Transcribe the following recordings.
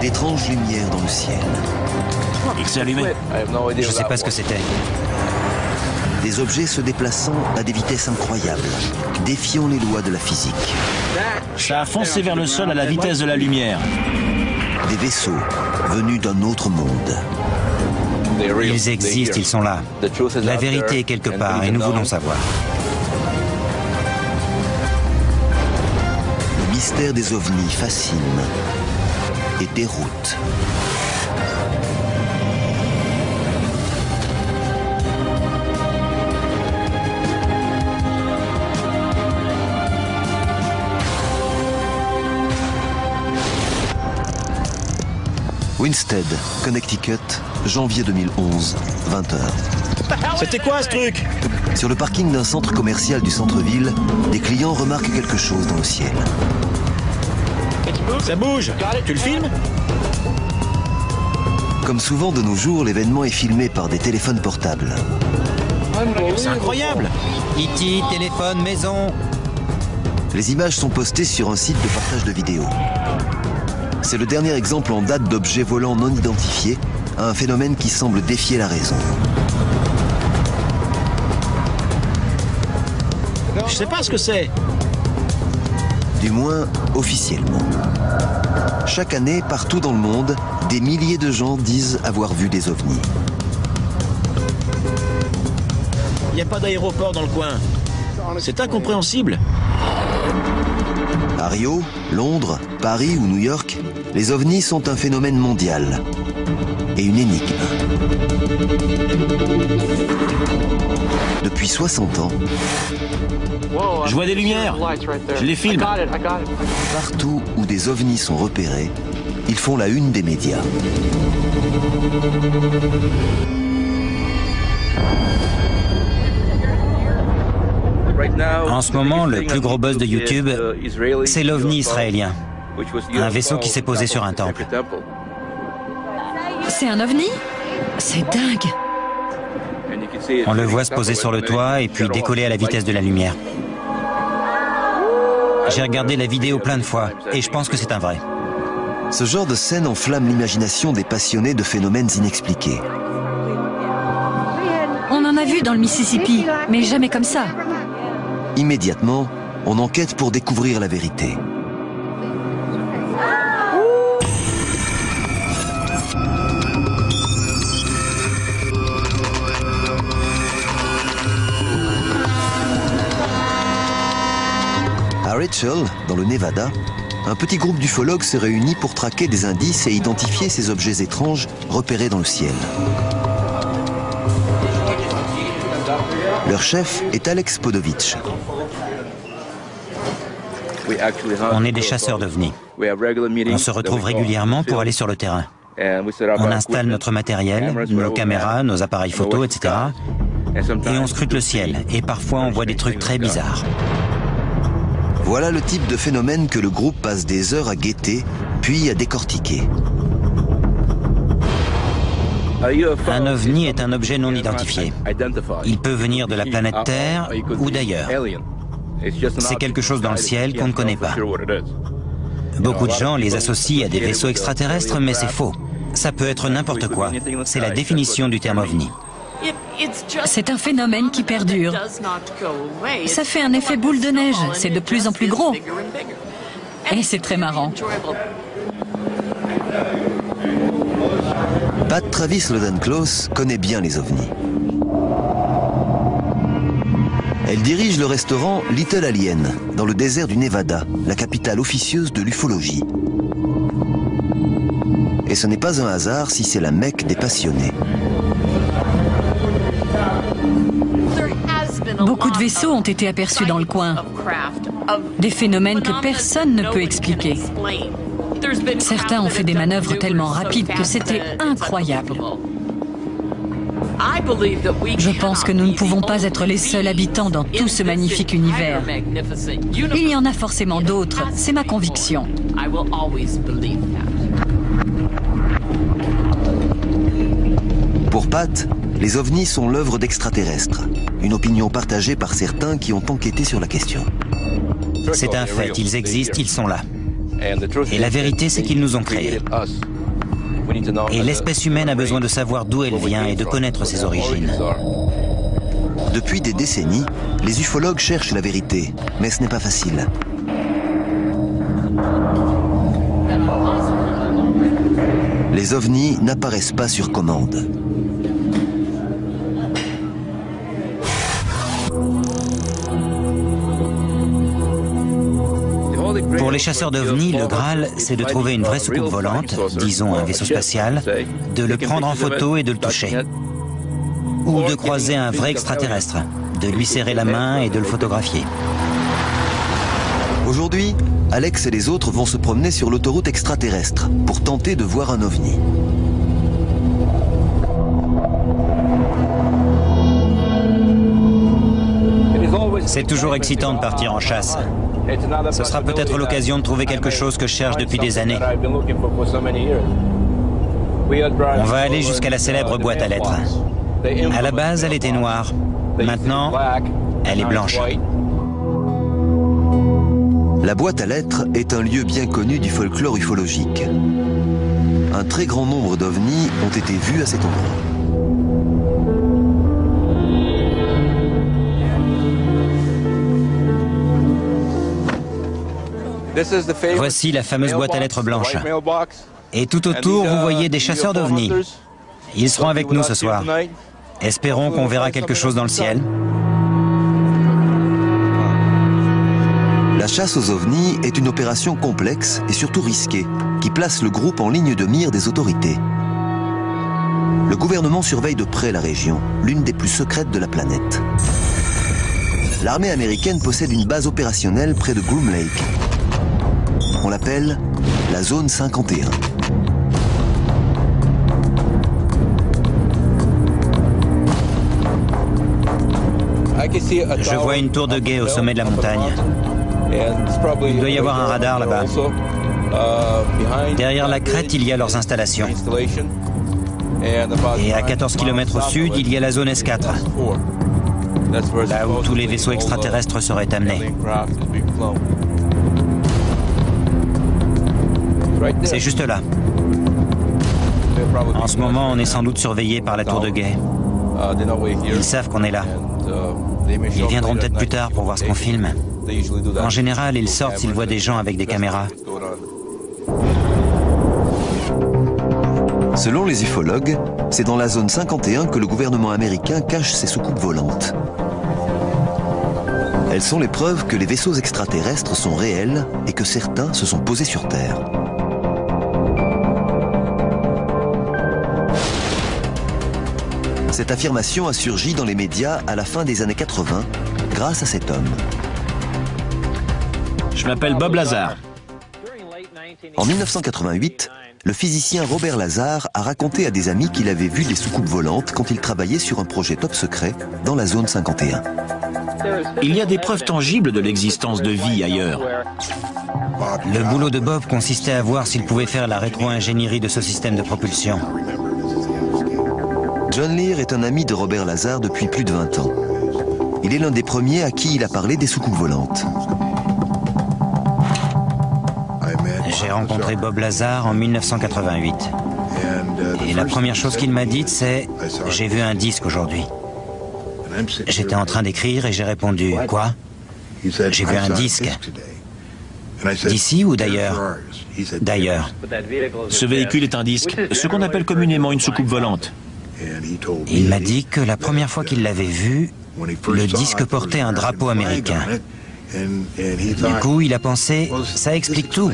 d'étranges lumières dans le ciel. Il s'est allumé. Je sais pas ce que c'était. Des objets se déplaçant à des vitesses incroyables, défiant les lois de la physique. Ça a foncé vers le sol à la vitesse de la lumière. Des vaisseaux venus d'un autre monde. Ils existent, ils sont là. La vérité est quelque part et nous voulons savoir. Le mystère des ovnis fascine et déroute. Winstead, Connecticut, janvier 2011, 20h. C'était quoi ce truc? Sur le parking d'un centre commercial du centre-ville, des clients remarquent quelque chose dans le ciel. Ça bouge. Tu le filmes? Comme souvent de nos jours, l'événement est filmé par des téléphones portables. C'est incroyable. E.T., téléphone, maison. Les images sont postées sur un site de partage de vidéos. C'est le dernier exemple en date d'objets volants non identifiés, un phénomène qui semble défier la raison. Je sais pas ce que c'est. Du moins, officiellement. Chaque année, partout dans le monde, des milliers de gens disent avoir vu des ovnis. Il n'y a pas d'aéroport dans le coin. C'est incompréhensible. À Rio, Londres, Paris ou New York, les ovnis sont un phénomène mondial et une énigme. Depuis 60 ans, Je vois des lumières. Je les filme. partout où des ovnis sont repérés, ils font la une des médias. En ce moment, le plus gros buzz de YouTube, c'est l'OVNI israélien. Un vaisseau qui s'est posé sur un temple. C'est un ovni? C'est dingue. On le voit se poser sur le toit et puis décoller à la vitesse de la lumière. J'ai regardé la vidéo plein de fois et je pense que c'est un vrai. Ce genre de scène enflamme l'imagination des passionnés de phénomènes inexpliqués. On en a vu dans le Mississippi, mais jamais comme ça. Immédiatement, on enquête pour découvrir la vérité. À Rachel, dans le Nevada, un petit groupe d'ufologues se réunit pour traquer des indices et identifier ces objets étranges repérés dans le ciel. Leur chef est Alex Podovitch. On est des chasseurs d'OVNI. On se retrouve régulièrement pour aller sur le terrain. On installe notre matériel, nos caméras, nos appareils photo, etc. Et on scrute le ciel. Et parfois on voit des trucs très bizarres. Voilà le type de phénomène que le groupe passe des heures à guetter, puis à décortiquer. Un OVNI est un objet non identifié. Il peut venir de la planète Terre ou d'ailleurs. C'est quelque chose dans le ciel qu'on ne connaît pas. Beaucoup de gens les associent à des vaisseaux extraterrestres, mais c'est faux. Ça peut être n'importe quoi. C'est la définition du terme OVNI. C'est un phénomène qui perdure. Ça fait un effet boule de neige. C'est de plus en plus gros. Et c'est très marrant. Pat Travis Lodenclos connaît bien les ovnis. Elle dirige le restaurant Little Alien, dans le désert du Nevada, la capitale officieuse de l'ufologie. Et ce n'est pas un hasard si c'est la Mecque des passionnés. Beaucoup de vaisseaux ont été aperçus dans le coin. Des phénomènes que personne ne peut expliquer. Certains ont fait des manœuvres tellement rapides que c'était incroyable. Je pense que nous ne pouvons pas être les seuls habitants dans tout ce magnifique univers. Il y en a forcément d'autres, c'est ma conviction. Pour Pat, les ovnis sont l'œuvre d'extraterrestres, une opinion partagée par certains qui ont enquêté sur la question. C'est un fait, ils existent, ils sont là. Et la vérité, c'est qu'ils nous ont créés. Et l'espèce humaine a besoin de savoir d'où elle vient et de connaître ses origines. Depuis des décennies, les ufologues cherchent la vérité, mais ce n'est pas facile. Les ovnis n'apparaissent pas sur commande. Pour les chasseurs d'ovnis, le Graal, c'est de trouver une vraie soucoupe volante, disons un vaisseau spatial, de le prendre en photo et de le toucher. Ou de croiser un vrai extraterrestre, de lui serrer la main et de le photographier. Aujourd'hui, Alex et les autres vont se promener sur l'autoroute extraterrestre pour tenter de voir un ovni. C'est toujours excitant de partir en chasse. Ce sera peut-être l'occasion de trouver quelque chose que je cherche depuis des années. On va aller jusqu'à la célèbre boîte à lettres. À la base, elle était noire. Maintenant, elle est blanche. La boîte à lettres est un lieu bien connu du folklore ufologique. Un très grand nombre d'ovnis ont été vus à cet endroit. Voici la fameuse boîte à lettres blanche. Et tout autour, vous voyez des chasseurs d'ovnis. Ils seront avec nous ce soir. Espérons qu'on verra quelque chose dans le ciel. La chasse aux ovnis est une opération complexe et surtout risquée, qui place le groupe en ligne de mire des autorités. Le gouvernement surveille de près la région, l'une des plus secrètes de la planète. L'armée américaine possède une base opérationnelle près de Groom Lake. On l'appelle la zone 51. Je vois une tour de guet au sommet de la montagne. Il doit y avoir un radar là-bas. Derrière la crête, il y a leurs installations. Et à 14 km au sud, il y a la zone S4. Là où tous les vaisseaux extraterrestres seraient amenés. C'est juste là. En ce moment, on est sans doute surveillé par la tour de guet. Ils savent qu'on est là. Ils viendront peut-être plus tard pour voir ce qu'on filme. En général, ils sortent s'ils voient des gens avec des caméras. Selon les ufologues, c'est dans la zone 51 que le gouvernement américain cache ses soucoupes volantes. Elles sont les preuves que les vaisseaux extraterrestres sont réels et que certains se sont posés sur Terre. Cette affirmation a surgi dans les médias à la fin des années 80 grâce à cet homme. Je m'appelle Bob Lazar. En 1988, le physicien Robert Lazar a raconté à des amis qu'il avait vu des soucoupes volantes quand il travaillait sur un projet top secret dans la zone 51. Il y a des preuves tangibles de l'existence de vie ailleurs. Le boulot de Bob consistait à voir s'il pouvait faire la rétro-ingénierie de ce système de propulsion. John Lear est un ami de Robert Lazar depuis plus de 20 ans. Il est l'un des premiers à qui il a parlé des soucoupes volantes. J'ai rencontré Bob Lazar en 1988. Et la première chose qu'il m'a dite, c'est « J'ai vu un disque aujourd'hui ». J'étais en train d'écrire et j'ai répondu « Quoi ?» J'ai vu un disque. D'ici ou d'ailleurs? D'ailleurs. Ce véhicule est un disque, ce qu'on appelle communément une soucoupe volante. Il m'a dit que la première fois qu'il l'avait vu, le disque portait un drapeau américain. Du coup, il a pensé, ça explique tout.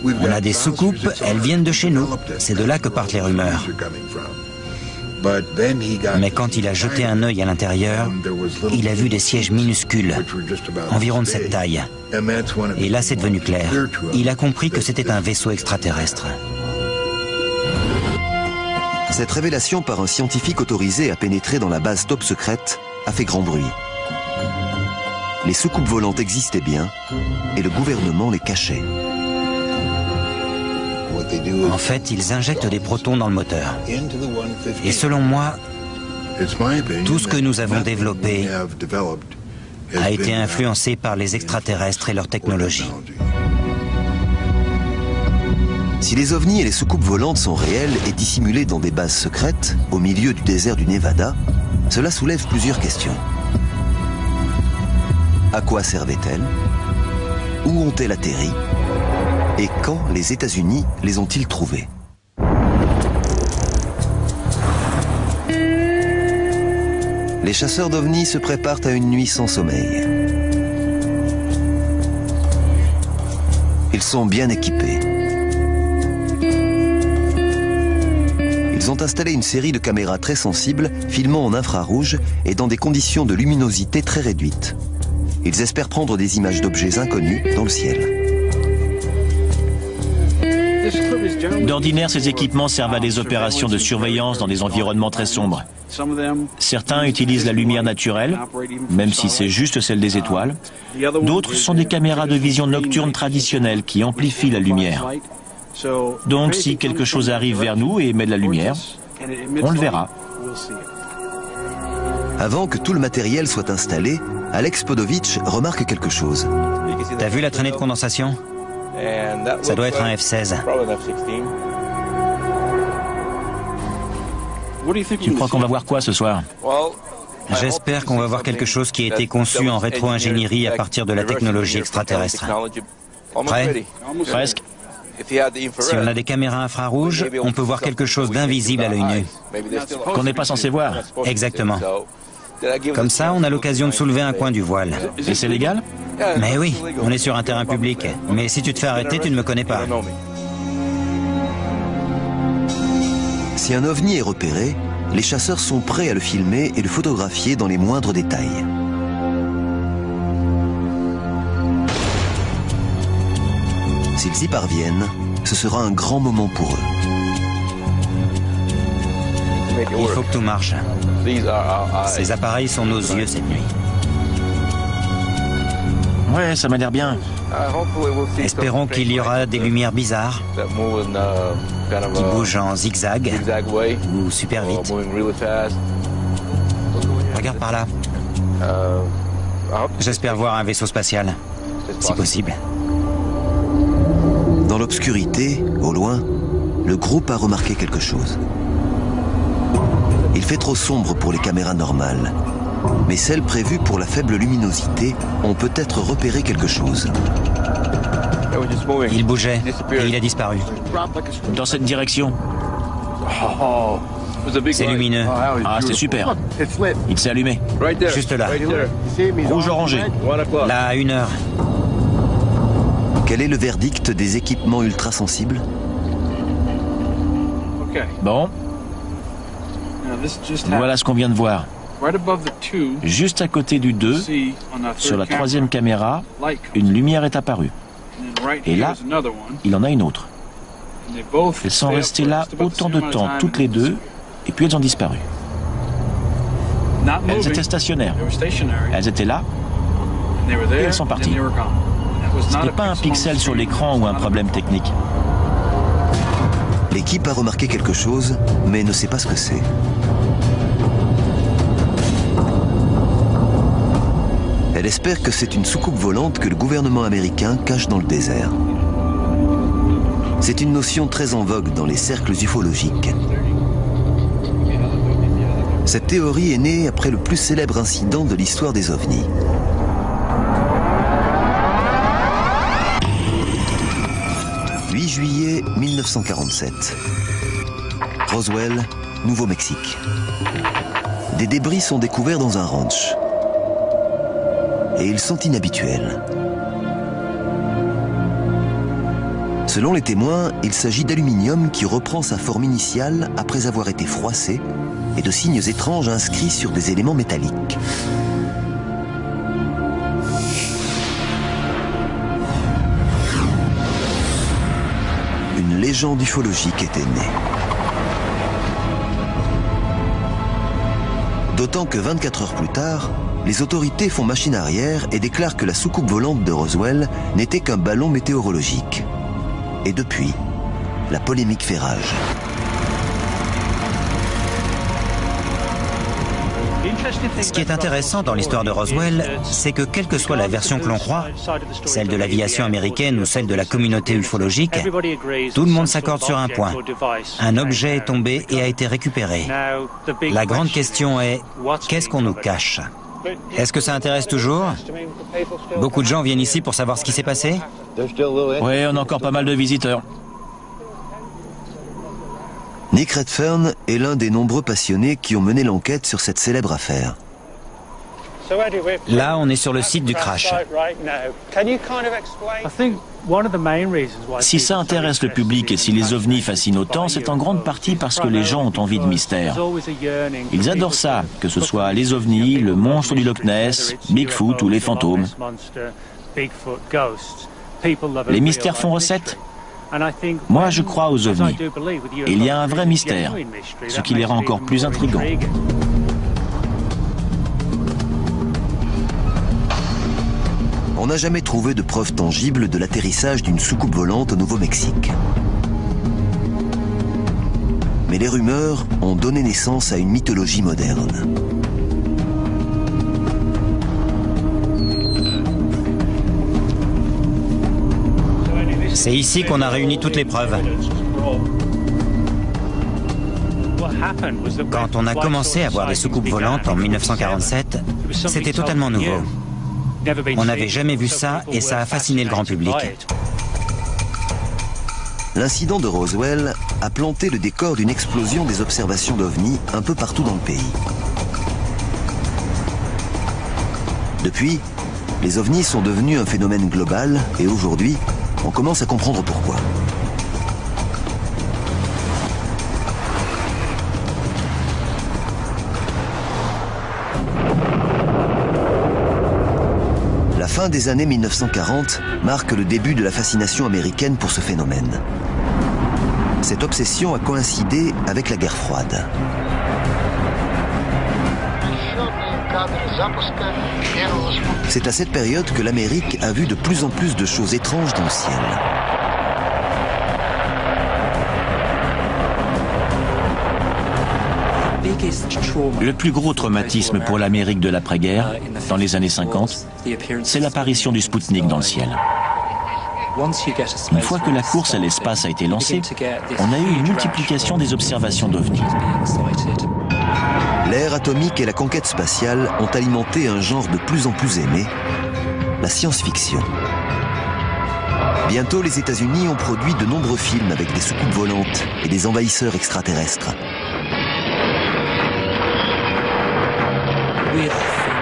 On a des soucoupes, elles viennent de chez nous. C'est de là que partent les rumeurs. Mais quand il a jeté un œil à l'intérieur, il a vu des sièges minuscules, environ de cette taille. Et là, c'est devenu clair. Il a compris que c'était un vaisseau extraterrestre. Cette révélation par un scientifique autorisé à pénétrer dans la base top secrète a fait grand bruit. Les soucoupes volantes existaient bien et le gouvernement les cachait. En fait, ils injectent des protons dans le moteur. Et selon moi, tout ce que nous avons développé a été influencé par les extraterrestres et leur technologie. Si les ovnis et les soucoupes volantes sont réels et dissimulés dans des bases secrètes, au milieu du désert du Nevada, cela soulève plusieurs questions. À quoi servaient-elles? Où ont-elles atterri? Et quand les États-Unis les ont-ils trouvées? Les chasseurs d'ovnis se préparent à une nuit sans sommeil. Ils sont bien équipés. Ils ont installé une série de caméras très sensibles, filmant en infrarouge et dans des conditions de luminosité très réduites. Ils espèrent prendre des images d'objets inconnus dans le ciel. D'ordinaire, ces équipements servent à des opérations de surveillance dans des environnements très sombres. Certains utilisent la lumière naturelle, même si c'est juste celle des étoiles. D'autres sont des caméras de vision nocturne traditionnelles qui amplifient la lumière. Donc si quelque chose arrive vers nous et émet de la lumière, on le verra. Avant que tout le matériel soit installé, Alex Podovitch remarque quelque chose. T'as vu la traînée de condensation? Ça doit être un F-16. Tu crois qu'on va voir quoi ce soir? J'espère qu'on va voir quelque chose qui a été conçu en rétro-ingénierie à partir de la technologie extraterrestre. Prêt? Presque. Si on a des caméras infrarouges, on peut voir quelque chose d'invisible à l'œil nu. Qu'on n'est pas censé voir. Exactement. Comme ça, on a l'occasion de soulever un coin du voile. Et c'est légal? Mais oui, on est sur un terrain public. Mais si tu te fais arrêter, tu ne me connais pas. Si un ovni est repéré, les chasseurs sont prêts à le filmer et le photographier dans les moindres détails. S'ils y parviennent, ce sera un grand moment pour eux. Il faut que tout marche. Ces appareils sont nos yeux cette nuit. Ouais, ça m'a l'air bien. Espérons qu'il y aura des lumières bizarres qui bougent en zigzag ou super vite. Regarde par là. J'espère voir un vaisseau spatial, si possible. Dans l'obscurité, au loin, le groupe a remarqué quelque chose. Il fait trop sombre pour les caméras normales, mais celles prévues pour la faible luminosité ont peut-être repéré quelque chose. Il bougeait et il a disparu. Dans cette direction. C'est lumineux. Ah, c'est super. Il s'est allumé. Juste là. Rouge orangé. Là, à 1 heure. Quel est le verdict des équipements ultrasensibles? Bon. Voilà ce qu'on vient de voir. Juste à côté du 2, sur la 3e caméra, une lumière est apparue. Et là, il en a une autre. Elles sont restées là autant de temps, toutes les deux, et puis elles ont disparu. Elles étaient stationnaires. Elles étaient là, et elles sont parties. Ce n'est pas un pixel sur l'écran ou un problème technique. L'équipe a remarqué quelque chose, mais ne sait pas ce que c'est. Elle espère que c'est une soucoupe volante que le gouvernement américain cache dans le désert. C'est une notion très en vogue dans les cercles ufologiques. Cette théorie est née après le plus célèbre incident de l'histoire des ovnis. « 8 juillet 1947. Roswell, Nouveau-Mexique. Des débris sont découverts dans un ranch. Et ils sont inhabituels. Selon les témoins, il s'agit d'aluminium qui reprend sa forme initiale après avoir été froissé et de signes étranges inscrits sur des éléments métalliques. Une légende ufologique était née. D'autant que 24 heures plus tard, les autorités font machine arrière et déclarent que la soucoupe volante de Roswell n'était qu'un ballon météorologique. Et depuis, la polémique fait rage. Ce qui est intéressant dans l'histoire de Roswell, c'est que quelle que soit la version que l'on croit, celle de l'aviation américaine ou celle de la communauté ufologique, tout le monde s'accorde sur un point. Un objet est tombé et a été récupéré. La grande question est, qu'est-ce qu'on nous cache? Est-ce que ça intéresse toujours? Beaucoup de gens viennent ici pour savoir ce qui s'est passé? Oui, on a encore pas mal de visiteurs. Nick Redfern est l'un des nombreux passionnés qui ont mené l'enquête sur cette célèbre affaire. Là, on est sur le site du crash. Si ça intéresse le public et si les ovnis fascinent autant, c'est en grande partie parce que les gens ont envie de mystère. Ils adorent ça, que ce soit les ovnis, le monstre du Loch Ness, Bigfoot ou les fantômes. Les mystères font recette. Moi, je crois aux ovnis. Et il y a un vrai mystère, ce qui les rend encore plus intrigants. On n'a jamais trouvé de preuves tangibles de l'atterrissage d'une soucoupe volante au Nouveau-Mexique. Mais les rumeurs ont donné naissance à une mythologie moderne. C'est ici qu'on a réuni toutes les preuves. Quand on a commencé à voir des soucoupes volantes en 1947, c'était totalement nouveau. On n'avait jamais vu ça et ça a fasciné le grand public. L'incident de Roswell a planté le décor d'une explosion des observations d'ovnis un peu partout dans le pays. Depuis, les ovnis sont devenus un phénomène global et aujourd'hui, on commence à comprendre pourquoi. La fin des années 1940 marque le début de la fascination américaine pour ce phénomène. Cette obsession a coïncidé avec la guerre froide. C'est à cette période que l'Amérique a vu de plus en plus de choses étranges dans le ciel. Le plus gros traumatisme pour l'Amérique de l'après-guerre, dans les années 50, c'est l'apparition du Spoutnik dans le ciel. Une fois que la course à l'espace a été lancée, on a eu une multiplication des observations d'ovnis. L'ère atomique et la conquête spatiale ont alimenté un genre de plus en plus aimé, la science-fiction. Bientôt, les États-Unis ont produit de nombreux films avec des soucoupes volantes et des envahisseurs extraterrestres.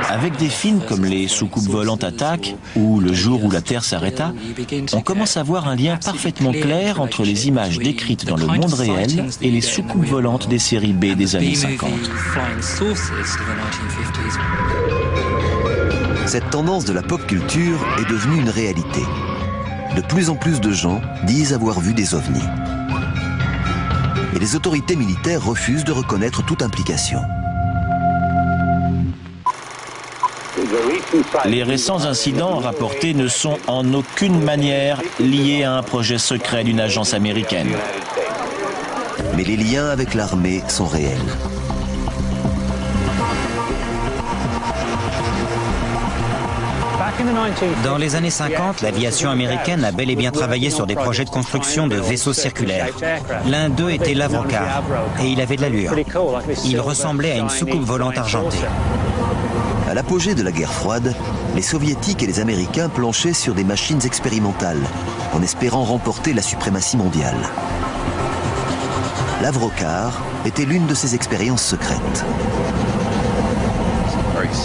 Avec des films comme Les soucoupes volantes attaquent ou Le jour où la Terre s'arrêta, on commence à voir un lien parfaitement clair entre les images décrites dans le monde réel et les soucoupes volantes des séries B des années 50. Cette tendance de la pop culture est devenue une réalité. De plus en plus de gens disent avoir vu des ovnis. Et les autorités militaires refusent de reconnaître toute implication. Les récents incidents rapportés ne sont en aucune manière liés à un projet secret d'une agence américaine. Mais les liens avec l'armée sont réels. Dans les années 50, l'aviation américaine a bel et bien travaillé sur des projets de construction de vaisseaux circulaires. L'un d'eux était l'Avrocar, et il avait de l'allure. Il ressemblait à une soucoupe volante argentée. À l'apogée de la guerre froide, les Soviétiques et les Américains planchaient sur des machines expérimentales, en espérant remporter la suprématie mondiale. L'Avrocar était l'une de ces expériences secrètes.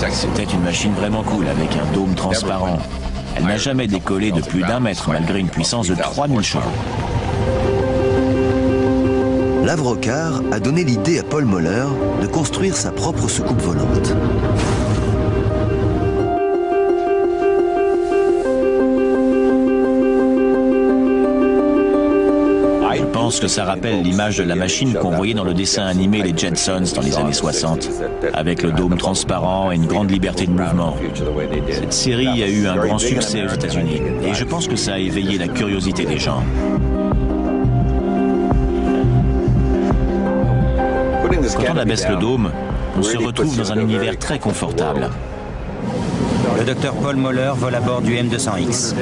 C'était une machine vraiment cool avec un dôme transparent. Elle n'a jamais décollé de plus d'1 mètre malgré une puissance de 3000 chevaux. L'Avrocar a donné l'idée à Paul Moller de construire sa propre soucoupe volante. Je pense que ça rappelle l'image de la machine qu'on voyait dans le dessin animé Les Jetsons dans les années 60, avec le dôme transparent et une grande liberté de mouvement. Cette série a eu un grand succès aux États-Unis et je pense que ça a éveillé la curiosité des gens. Quand on abaisse le dôme, On se retrouve dans un univers très confortable. Le docteur Paul Moeller vole à bord du M200X.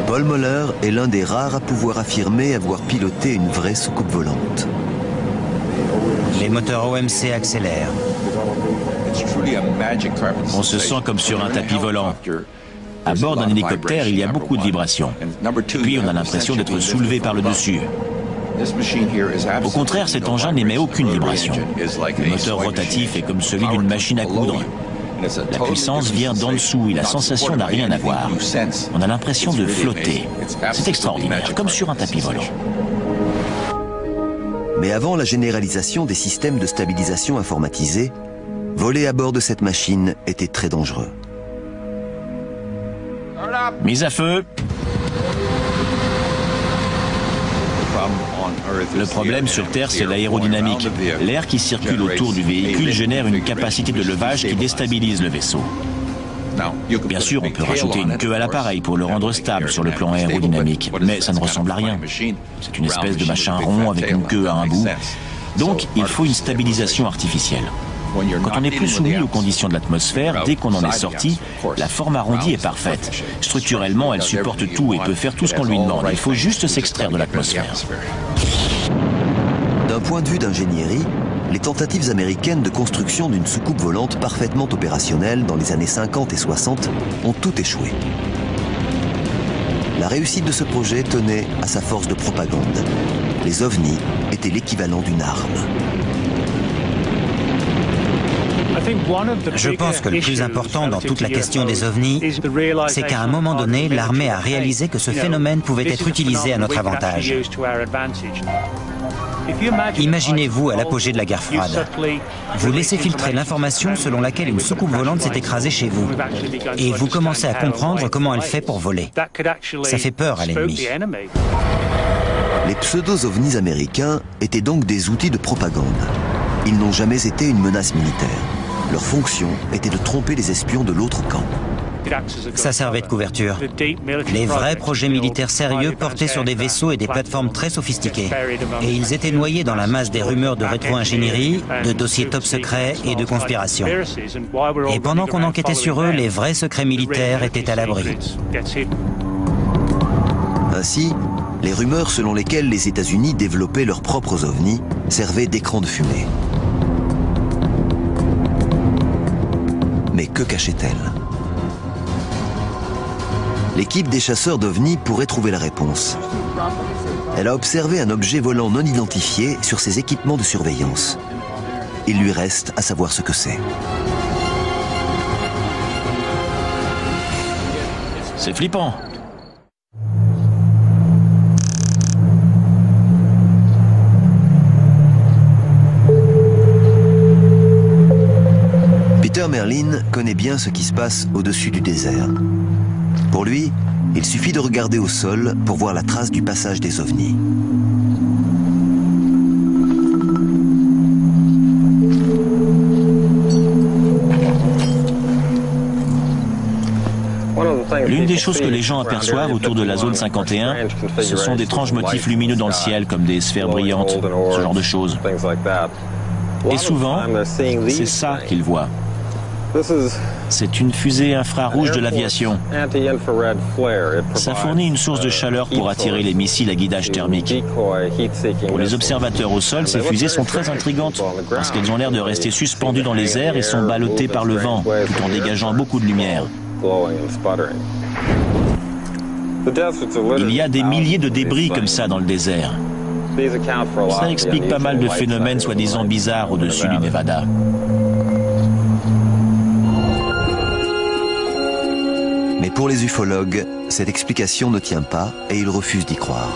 Paul Moeller est l'un des rares à pouvoir affirmer avoir piloté une vraie soucoupe volante. Les moteurs OMC accélèrent. On se sent comme sur un tapis volant. À bord d'un hélicoptère, il y a beaucoup de vibrations. Puis on a l'impression d'être soulevé par le dessus. Au contraire, cet engin n'émet aucune vibration. Le moteur rotatif est comme celui d'une machine à coudre. La puissance vient d'en dessous et la sensation n'a rien à voir. On a l'impression de flotter. C'est extraordinaire, comme sur un tapis volant. Mais avant la généralisation des systèmes de stabilisation informatisés, voler à bord de cette machine était très dangereux. Mise à feu. Le problème sur Terre, c'est l'aérodynamique. L'air qui circule autour du véhicule génère une capacité de levage qui déstabilise le vaisseau. Bien sûr, on peut rajouter une queue à l'appareil pour le rendre stable sur le plan aérodynamique, mais ça ne ressemble à rien. C'est une espèce de machin rond avec une queue à un bout. Donc, il faut une stabilisation artificielle. Quand on n'est plus soumis aux conditions de l'atmosphère, dès qu'on en est sorti, la forme arrondie est parfaite. Structurellement, elle supporte tout et peut faire tout ce qu'on lui demande. Il faut juste s'extraire de l'atmosphère. D'un point de vue d'ingénierie, les tentatives américaines de construction d'une soucoupe volante parfaitement opérationnelle dans les années 50 et 60 ont tout échoué. La réussite de ce projet tenait à sa force de propagande. Les ovnis étaient l'équivalent d'une arme. Je pense que le plus important dans toute la question des ovnis, c'est qu'à un moment donné, l'armée a réalisé que ce phénomène pouvait être utilisé à notre avantage. Imaginez-vous à l'apogée de la guerre froide. Vous laissez filtrer l'information selon laquelle une soucoupe volante s'est écrasée chez vous. Et vous commencez à comprendre comment elle fait pour voler. Ça fait peur à l'ennemi. Les pseudo-ovnis américains étaient donc des outils de propagande. Ils n'ont jamais été une menace militaire. Leur fonction était de tromper les espions de l'autre camp. Ça servait de couverture. Les vrais projets militaires sérieux portaient sur des vaisseaux et des plateformes très sophistiquées. Et ils étaient noyés dans la masse des rumeurs de rétro-ingénierie, de dossiers top secrets et de conspirations. Et pendant qu'on enquêtait sur eux, les vrais secrets militaires étaient à l'abri. Ainsi, les rumeurs selon lesquelles les États-Unis développaient leurs propres ovnis servaient d'écran de fumée. Mais que cachait-elle? L'équipe des chasseurs d'ovnis pourrait trouver la réponse. Elle a observé un objet volant non identifié sur ses équipements de surveillance. Il lui reste à savoir ce que c'est. C'est flippant. Peter Merlin connaît bien ce qui se passe au-dessus du désert. Pour lui, il suffit de regarder au sol pour voir la trace du passage des ovnis. L'une des choses que les gens aperçoivent autour de la zone 51, ce sont d'étranges motifs lumineux dans le ciel, comme des sphères brillantes, ce genre de choses. Et souvent, c'est ça qu'ils voient. C'est une fusée infrarouge de l'aviation. Ça fournit une source de chaleur pour attirer les missiles à guidage thermique. Pour les observateurs au sol, ces fusées sont très intrigantes parce qu'elles ont l'air de rester suspendues dans les airs et sont ballottées par le vent, tout en dégageant beaucoup de lumière. Il y a des milliers de débris comme ça dans le désert. Ça explique pas mal de phénomènes soi-disant bizarres au-dessus du Nevada. Mais pour les ufologues, cette explication ne tient pas et ils refusent d'y croire.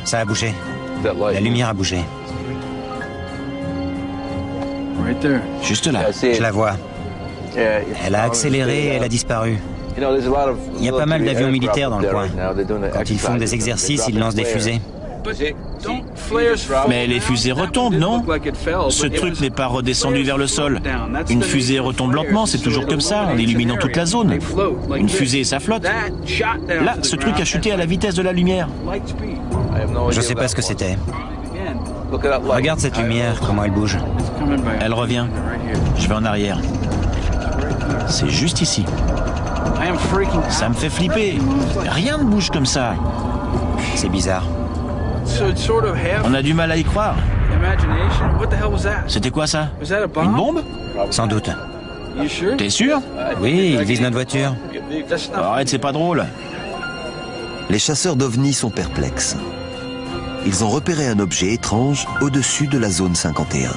Ça a bougé. La lumière a bougé. Juste là. Je la vois. Elle a accéléré et elle a disparu. Il y a pas mal d'avions militaires dans le coin. Quand ils font des exercices, ils lancent des fusées. Mais les fusées retombent, non? Ce truc n'est pas redescendu vers le sol. Une fusée retombe lentement, c'est toujours comme ça, en illuminant toute la zone. Une fusée, ça flotte. Là, ce truc a chuté à la vitesse de la lumière. Je sais pas ce que c'était. Regarde cette lumière, comment elle bouge. Elle revient. Je vais en arrière. C'est juste ici. Ça me fait flipper. Rien ne bouge comme ça. C'est bizarre. On a du mal à y croire. C'était quoi ça? Une bombe? Sans doute. T'es sûr? Oui, il vise notre voiture. Arrête, c'est pas drôle. Les chasseurs d'ovnis sont perplexes. Ils ont repéré un objet étrange au-dessus de la zone 51.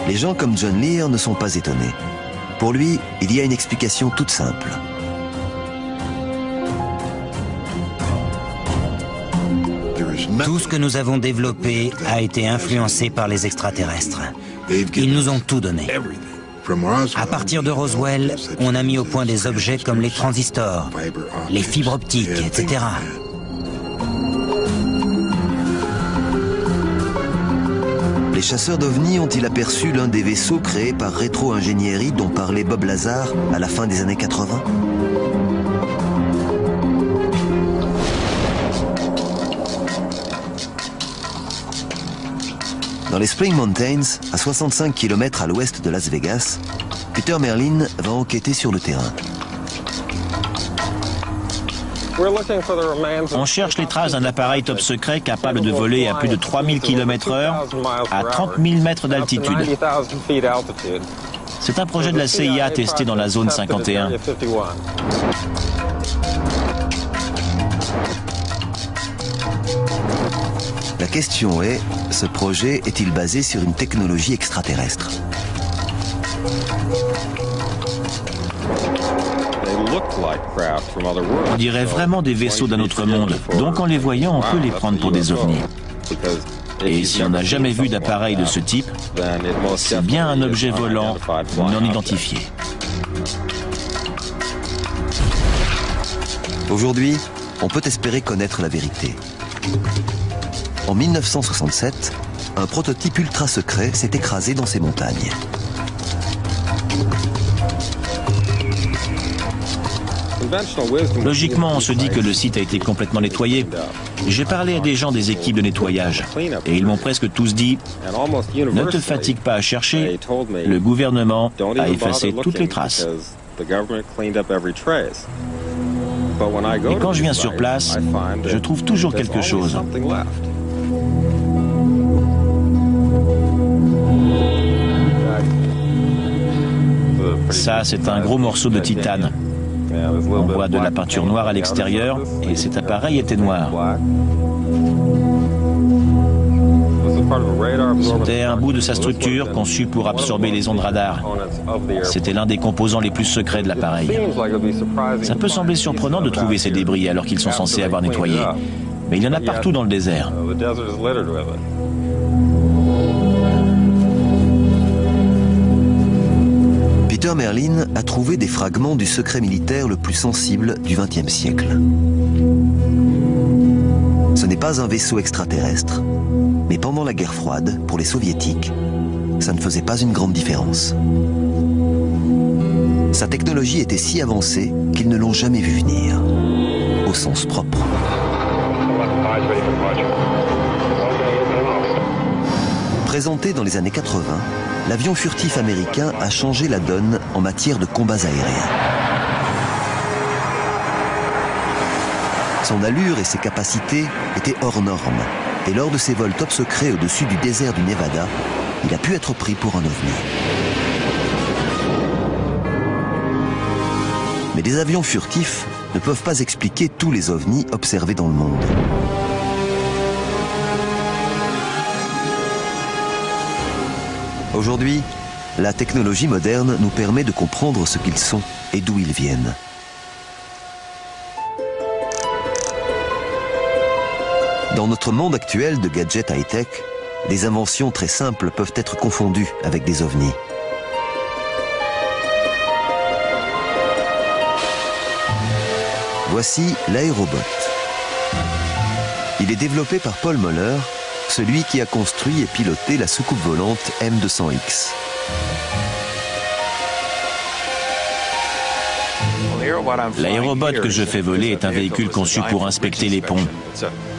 Les gens comme John Lear ne sont pas étonnés. Pour lui, il y a une explication toute simple. Tout ce que nous avons développé a été influencé par les extraterrestres. Ils nous ont tout donné. À partir de Roswell, on a mis au point des objets comme les transistors, les fibres optiques, etc. Les chasseurs d'ovnis ont-ils aperçu l'un des vaisseaux créés par rétro-ingénierie dont parlait Bob Lazar à la fin des années 80? Dans les Spring Mountains, à 65 km à l'ouest de Las Vegas, Peter Merlin va enquêter sur le terrain. On cherche les traces d'un appareil top secret capable de voler à plus de 3000 km/h à 30 000 mètres d'altitude. C'est un projet de la CIA testé dans la zone 51. La question est, ce projet est-il basé sur une technologie extraterrestre? On dirait vraiment des vaisseaux d'un autre monde, donc en les voyant, on peut les prendre pour des ovnis. Et si on n'a jamais vu d'appareil de ce type, c'est bien un objet volant non identifié. Aujourd'hui, on peut espérer connaître la vérité. En 1967, un prototype ultra secret s'est écrasé dans ces montagnes. Logiquement, on se dit que le site a été complètement nettoyé. J'ai parlé à des gens des équipes de nettoyage et ils m'ont presque tous dit « Ne te fatigue pas à chercher, le gouvernement a effacé toutes les traces. » Et quand je viens sur place, je trouve toujours quelque chose. Ça, c'est un gros morceau de titane. On voit de la peinture noire à l'extérieur et cet appareil était noir. C'était un bout de sa structure conçu pour absorber les ondes radar. C'était l'un des composants les plus secrets de l'appareil. Ça peut sembler surprenant de trouver ces débris alors qu'ils sont censés avoir nettoyé. Mais il y en a partout dans le désert. Peter Merlin a trouvé des fragments du secret militaire le plus sensible du XXe siècle. Ce n'est pas un vaisseau extraterrestre, mais pendant la guerre froide, pour les soviétiques, ça ne faisait pas une grande différence. Sa technologie était si avancée qu'ils ne l'ont jamais vu venir, au sens propre. Présenté dans les années 80, l'avion furtif américain a changé la donne en matière de combats aériens. Son allure et ses capacités étaient hors normes, et lors de ses vols top secrets au-dessus du désert du Nevada, il a pu être pris pour un ovni. Mais des avions furtifs ne peuvent pas expliquer tous les ovnis observés dans le monde. Aujourd'hui, la technologie moderne nous permet de comprendre ce qu'ils sont et d'où ils viennent. Dans notre monde actuel de gadgets high-tech, des inventions très simples peuvent être confondues avec des ovnis. Voici l'aérobot. Il est développé par Paul Moeller, celui qui a construit et piloté la soucoupe volante M200X. L'aérobot que je fais voler est un véhicule conçu pour inspecter les ponts.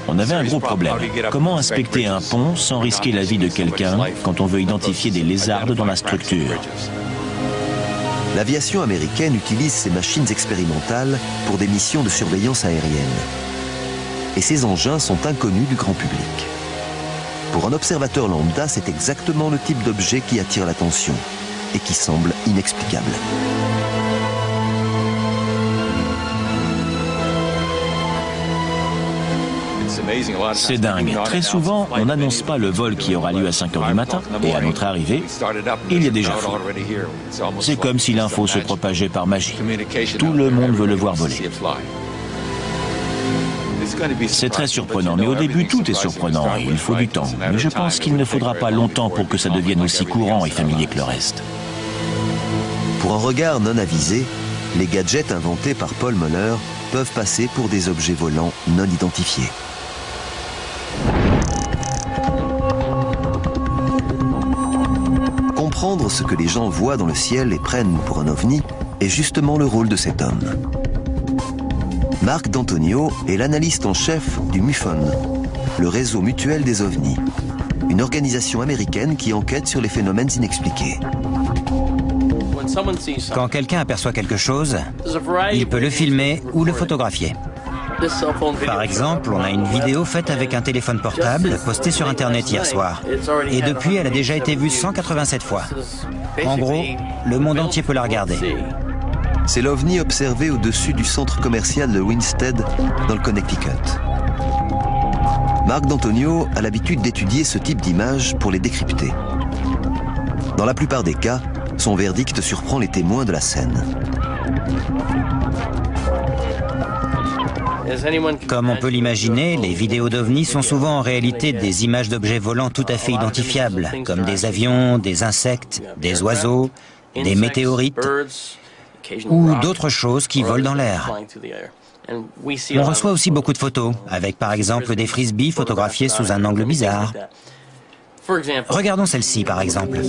On avait un gros problème. Comment inspecter un pont sans risquer la vie de quelqu'un quand on veut identifier des lézardes dans la structure? L'aviation américaine utilise ces machines expérimentales pour des missions de surveillance aérienne. Et ces engins sont inconnus du grand public. Pour un observateur lambda, c'est exactement le type d'objet qui attire l'attention et qui semble inexplicable. C'est dingue. Très souvent, on n'annonce pas le vol qui aura lieu à 5 h du matin, et à notre arrivée, il y a déjà fou. C'est comme si l'info se propageait par magie. Tout le monde veut le voir voler. C'est très surprenant, mais au début, tout est surprenant, et il faut du temps. Mais je pense qu'il ne faudra pas longtemps pour que ça devienne aussi courant et familier que le reste. Pour un regard non avisé, les gadgets inventés par Paul Moeller peuvent passer pour des objets volants non identifiés. Comprendre ce que les gens voient dans le ciel et prennent pour un ovni est justement le rôle de cet homme. Marc D'Antonio est l'analyste en chef du MUFON, le réseau mutuel des ovnis, une organisation américaine qui enquête sur les phénomènes inexpliqués. Quand quelqu'un aperçoit quelque chose, il peut le filmer ou le photographier. Par exemple, on a une vidéo faite avec un téléphone portable postée sur Internet hier soir. Et depuis, elle a déjà été vue 187 fois. En gros, le monde entier peut la regarder. C'est l'OVNI observé au-dessus du centre commercial de Winstead, dans le Connecticut. Marc D'Antonio a l'habitude d'étudier ce type d'images pour les décrypter. Dans la plupart des cas, son verdict surprend les témoins de la scène. Comme on peut l'imaginer, les vidéos d'OVNI sont souvent en réalité des images d'objets volants tout à fait identifiables, comme des avions, des insectes, des oiseaux, des météorites ou d'autres choses qui volent dans l'air. On reçoit aussi beaucoup de photos, avec par exemple des frisbees photographiés sous un angle bizarre. Regardons celle-ci par exemple.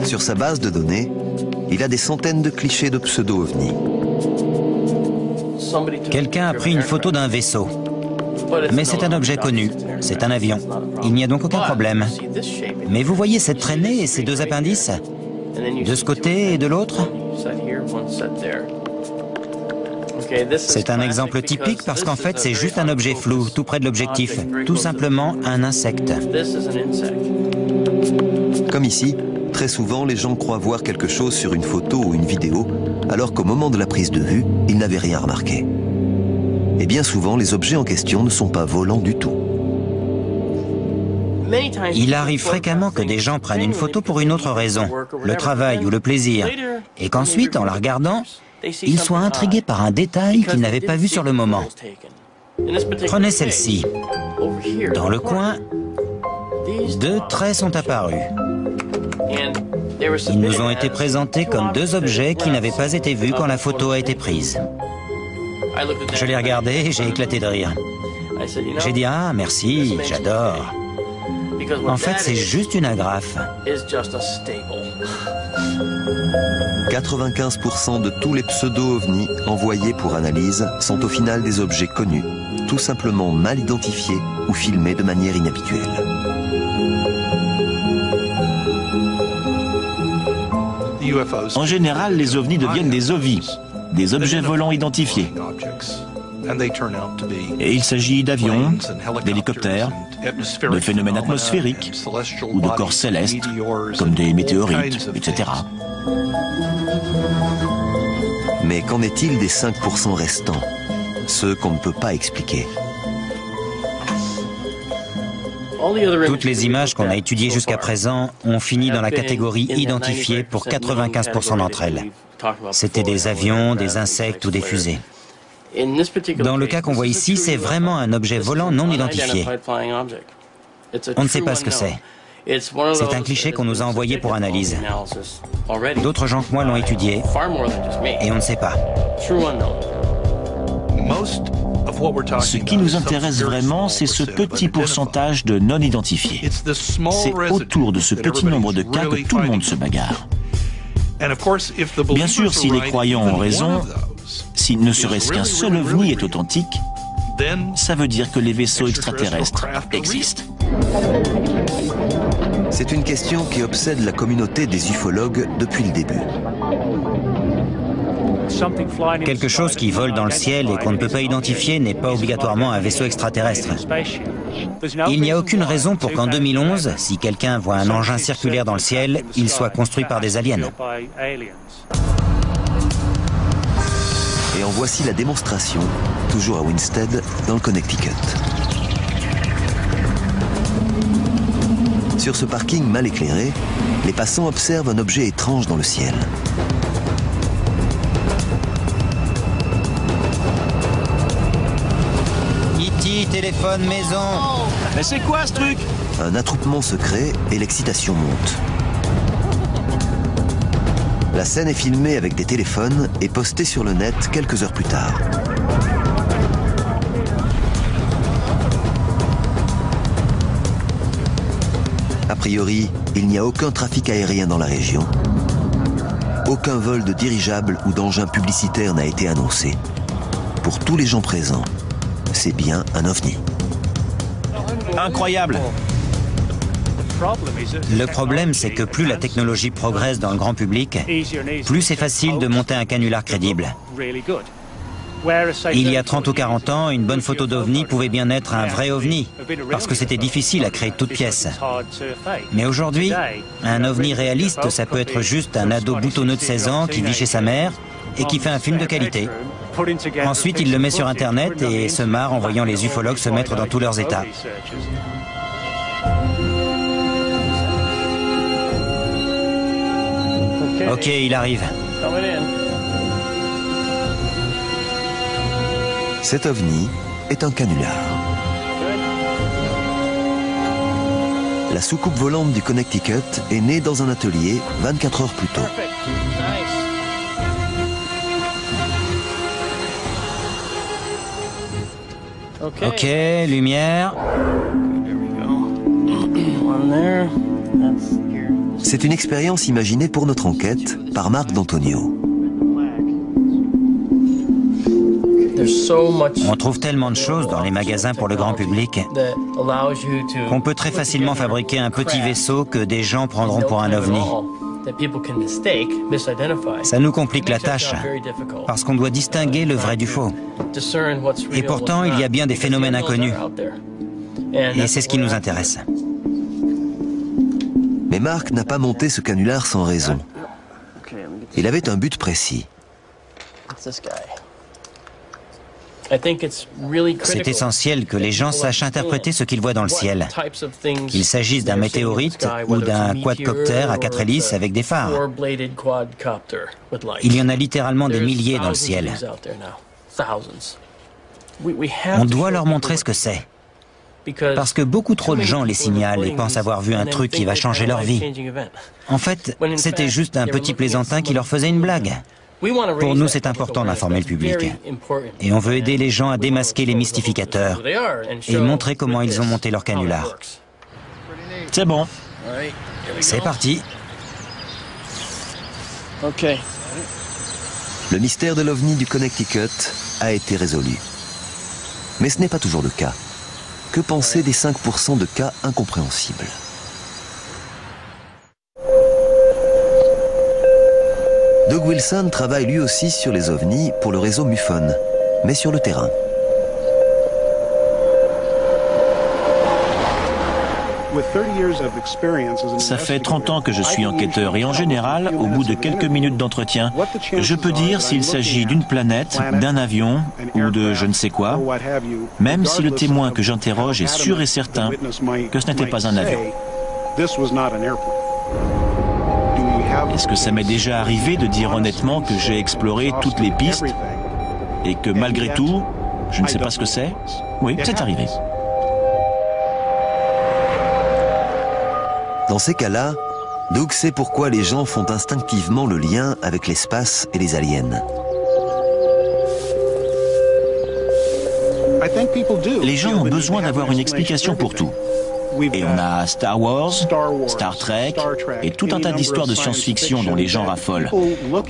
Sur sa base de données, il a des centaines de clichés de pseudo-ovnis. Quelqu'un a pris une photo d'un vaisseau. Mais c'est un objet connu, c'est un avion. Il n'y a donc aucun problème. Mais vous voyez cette traînée et ces deux appendices? De ce côté et de l'autre? C'est un exemple typique parce qu'en fait c'est juste un objet flou, tout près de l'objectif. Tout simplement un insecte. Comme ici, très souvent les gens croient voir quelque chose sur une photo ou une vidéo, alors qu'au moment de la prise de vue, ils n'avaient rien remarqué. Et bien souvent, les objets en question ne sont pas volants du tout. Il arrive fréquemment que des gens prennent une photo pour une autre raison, le travail ou le plaisir, et qu'ensuite, en la regardant, ils soient intrigués par un détail qu'ils n'avaient pas vu sur le moment. Prenez celle-ci. Dans le coin, deux traits sont apparus. Ils nous ont été présentés comme deux objets qui n'avaient pas été vus quand la photo a été prise. Je l'ai regardé et j'ai éclaté de rire. J'ai dit « Ah, merci, j'adore ». En fait, c'est juste une agrafe. 95% de tous les pseudo-ovnis envoyés pour analyse sont au final des objets connus, tout simplement mal identifiés ou filmés de manière inhabituelle. En général, les ovnis deviennent des ovis, des objets volants identifiés. Et il s'agit d'avions, d'hélicoptères, de phénomènes atmosphériques ou de corps célestes, comme des météorites, etc. Mais qu'en est-il des 5% restants, ceux qu'on ne peut pas expliquer? Toutes les images qu'on a étudiées jusqu'à présent ont fini dans la catégorie identifiée pour 95% d'entre elles. C'était des avions, des insectes ou des fusées. Dans le cas qu'on voit ici, c'est vraiment un objet volant non identifié. On ne sait pas ce que c'est. C'est un cliché qu'on nous a envoyé pour analyse. D'autres gens que moi l'ont étudié et on ne sait pas. Ce qui nous intéresse vraiment, c'est ce petit pourcentage de non identifiés. C'est autour de ce petit nombre de cas que tout le monde se bagarre. Bien sûr, si les croyants ont raison, si ne serait-ce qu'un seul ovni est authentique, ça veut dire que les vaisseaux extraterrestres existent. C'est une question qui obsède la communauté des ufologues depuis le début. Quelque chose qui vole dans le ciel et qu'on ne peut pas identifier n'est pas obligatoirement un vaisseau extraterrestre. Il n'y a aucune raison pour qu'en 2011, si quelqu'un voit un engin circulaire dans le ciel, il soit construit par des aliens. Et en voici la démonstration, toujours à Winstead, dans le Connecticut. Sur ce parking mal éclairé, les passants observent un objet étrange dans le ciel. E.T. téléphone maison. Mais c'est quoi ce truc? Un attroupement se crée et l'excitation monte. La scène est filmée avec des téléphones et postée sur le net quelques heures plus tard. A priori, il n'y a aucun trafic aérien dans la région. Aucun vol de dirigeables ou d'engins publicitaires n'a été annoncé. Pour tous les gens présents, c'est bien un ovni. Incroyable! Le problème, c'est que plus la technologie progresse dans le grand public, plus c'est facile de monter un canular crédible. Il y a 30 ou 40 ans, une bonne photo d'ovni pouvait bien être un vrai ovni, parce que c'était difficile à créer de toutes pièces. Mais aujourd'hui, un ovni réaliste, ça peut être juste un ado boutonneux de 16 ans qui vit chez sa mère et qui fait un film de qualité. Ensuite, il le met sur Internet et se marre en voyant les ufologues se mettre dans tous leurs états. Ok, il arrive. Cet ovni est un canular. La soucoupe volante du Connecticut est née dans un atelier 24 heures plus tôt. Ok, lumière. C'est une expérience imaginée pour notre enquête par Marc D'Antonio. On trouve tellement de choses dans les magasins pour le grand public qu'on peut très facilement fabriquer un petit vaisseau que des gens prendront pour un ovni. Ça nous complique la tâche, parce qu'on doit distinguer le vrai du faux. Et pourtant, il y a bien des phénomènes inconnus. Et c'est ce qui nous intéresse. Mais Marc n'a pas monté ce canular sans raison. Il avait un but précis. C'est essentiel que les gens sachent interpréter ce qu'ils voient dans le ciel, qu'il s'agisse d'un météorite ou d'un quadcoptère à 4 hélices avec des phares. Il y en a littéralement des milliers dans le ciel. On doit leur montrer ce que c'est, parce que beaucoup trop de gens les signalent et pensent avoir vu un truc qui va changer leur vie. En fait, c'était juste un petit plaisantin qui leur faisait une blague. Pour nous, c'est important d'informer le public. Et on veut aider les gens à démasquer les mystificateurs et montrer comment ils ont monté leur canular. C'est bon. C'est parti. Le mystère de l'OVNI du Connecticut a été résolu. Mais ce n'est pas toujours le cas. Que penser des 5% de cas incompréhensibles? Doug Wilson travaille lui aussi sur les ovnis pour le réseau MUFON, mais sur le terrain. Ça fait 30 ans que je suis enquêteur et en général, au bout de quelques minutes d'entretien, je peux dire s'il s'agit d'une planète, d'un avion ou de je ne sais quoi, même si le témoin que j'interroge est sûr et certain que ce n'était pas un avion. Est-ce que ça m'est déjà arrivé de dire honnêtement que j'ai exploré toutes les pistes et que malgré tout, je ne sais pas ce que c'est? Oui, c'est arrivé. Dans ces cas-là, Doug sait pourquoi les gens font instinctivement le lien avec l'espace et les aliens. Les gens ont besoin d'avoir une explication pour tout. Et on a Star Wars, Star Trek et tout un tas d'histoires de science-fiction dont les gens raffolent.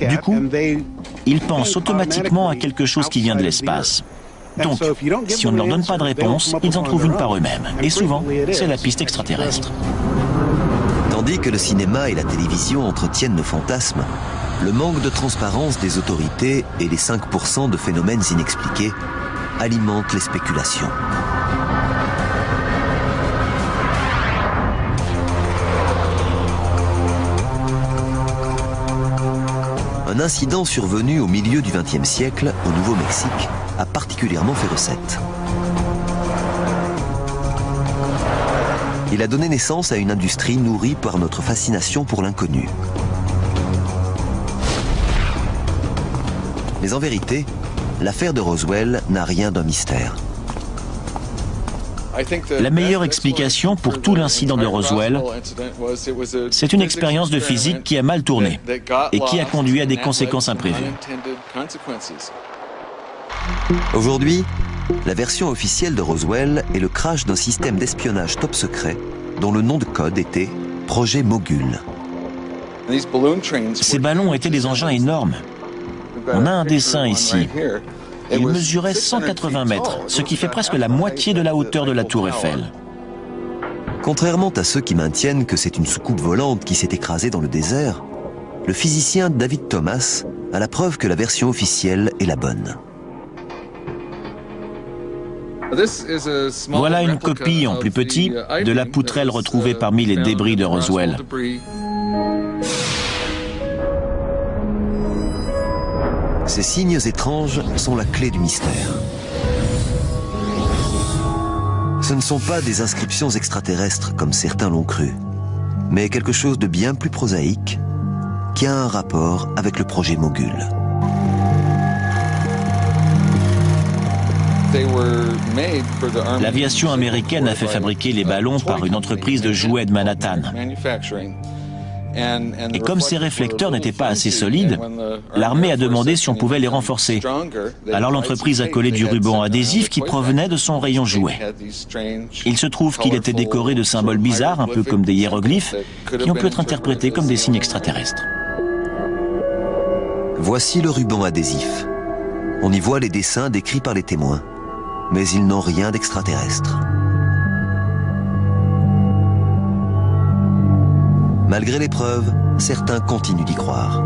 Du coup, ils pensent automatiquement à quelque chose qui vient de l'espace. Donc, si on ne leur donne pas de réponse, ils en trouvent une par eux-mêmes. Et souvent, c'est la piste extraterrestre. Tandis que le cinéma et la télévision entretiennent nos fantasmes, le manque de transparence des autorités et les 5% de phénomènes inexpliqués alimentent les spéculations. Un incident survenu au milieu du XXe siècle, au Nouveau-Mexique, a particulièrement fait recette. Il a donné naissance à une industrie nourrie par notre fascination pour l'inconnu. Mais en vérité, l'affaire de Roswell n'a rien d'un mystère. La meilleure explication pour tout l'incident de Roswell, c'est une expérience de physique qui a mal tourné et qui a conduit à des conséquences imprévues. Aujourd'hui, la version officielle de Roswell est le crash d'un système d'espionnage top secret dont le nom de code était Projet Mogul. Ces ballons étaient des engins énormes. On a un dessin ici. Il mesurait 180 mètres, ce qui fait presque la moitié de la hauteur de la tour Eiffel. Contrairement à ceux qui maintiennent que c'est une soucoupe volante qui s'est écrasée dans le désert, le physicien David Thomas a la preuve que la version officielle est la bonne. Voilà une copie en plus petit de la poutrelle retrouvée parmi les débris de Roswell. Ces signes étranges sont la clé du mystère. Ce ne sont pas des inscriptions extraterrestres comme certains l'ont cru, mais quelque chose de bien plus prosaïque qui a un rapport avec le projet Mogul. L'aviation américaine a fait fabriquer les ballons par une entreprise de jouets de Manhattan. Et comme ces réflecteurs n'étaient pas assez solides, l'armée a demandé si on pouvait les renforcer. Alors l'entreprise a collé du ruban adhésif qui provenait de son rayon jouet. Il se trouve qu'il était décoré de symboles bizarres, un peu comme des hiéroglyphes, qui ont pu être interprétés comme des signes extraterrestres. Voici le ruban adhésif. On y voit les dessins décrits par les témoins, mais ils n'ont rien d'extraterrestre. Malgré les preuves, certains continuent d'y croire.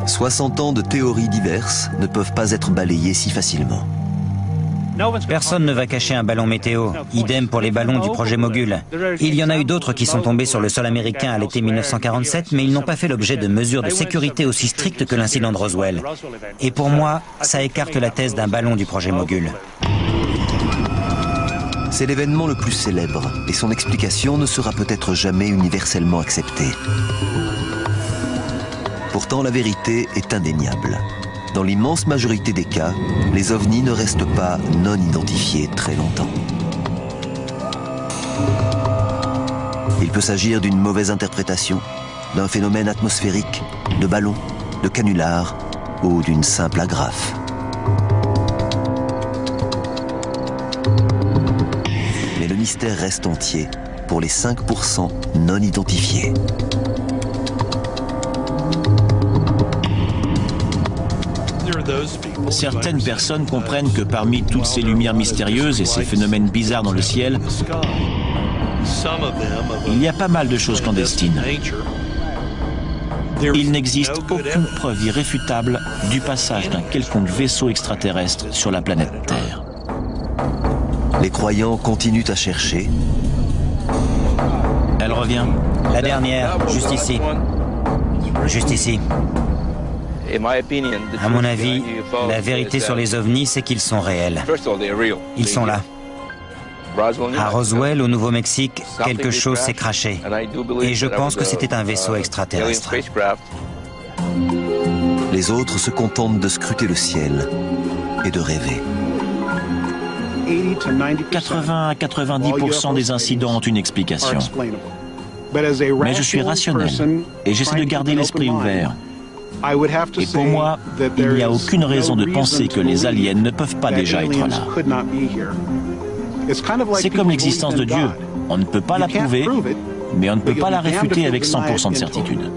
60 ans de théories diverses ne peuvent pas être balayées si facilement. Personne ne va cacher un ballon météo. Idem pour les ballons du projet Mogul. Il y en a eu d'autres qui sont tombés sur le sol américain à l'été 1947, mais ils n'ont pas fait l'objet de mesures de sécurité aussi strictes que l'incident de Roswell. Et pour moi, ça écarte la thèse d'un ballon du projet Mogul. C'est l'événement le plus célèbre et son explication ne sera peut-être jamais universellement acceptée. Pourtant, la vérité est indéniable. Dans l'immense majorité des cas, les ovnis ne restent pas non identifiés très longtemps. Il peut s'agir d'une mauvaise interprétation, d'un phénomène atmosphérique, de ballon, de canular ou d'une simple agrafe. Mais le mystère reste entier pour les 5% non identifiés. Certaines personnes comprennent que parmi toutes ces lumières mystérieuses et ces phénomènes bizarres dans le ciel, il y a pas mal de choses clandestines. Il n'existe aucune preuve irréfutable du passage d'un quelconque vaisseau extraterrestre sur la planète Terre. Les croyants continuent à chercher. Elle revient. La dernière, juste ici. Juste ici. À mon avis, la vérité sur les ovnis, c'est qu'ils sont réels. Ils sont là. À Roswell, au Nouveau-Mexique, quelque chose s'est craché. Et je pense que c'était un vaisseau extraterrestre. Les autres se contentent de scruter le ciel et de rêver. 80 à 90% des incidents ont une explication. Mais je suis rationnel et j'essaie de garder l'esprit ouvert. Et pour moi, il n'y a aucune raison de penser que les aliens ne peuvent pas déjà être là. C'est comme l'existence de Dieu. On ne peut pas la prouver, mais on ne peut pas la réfuter avec 100% de certitude.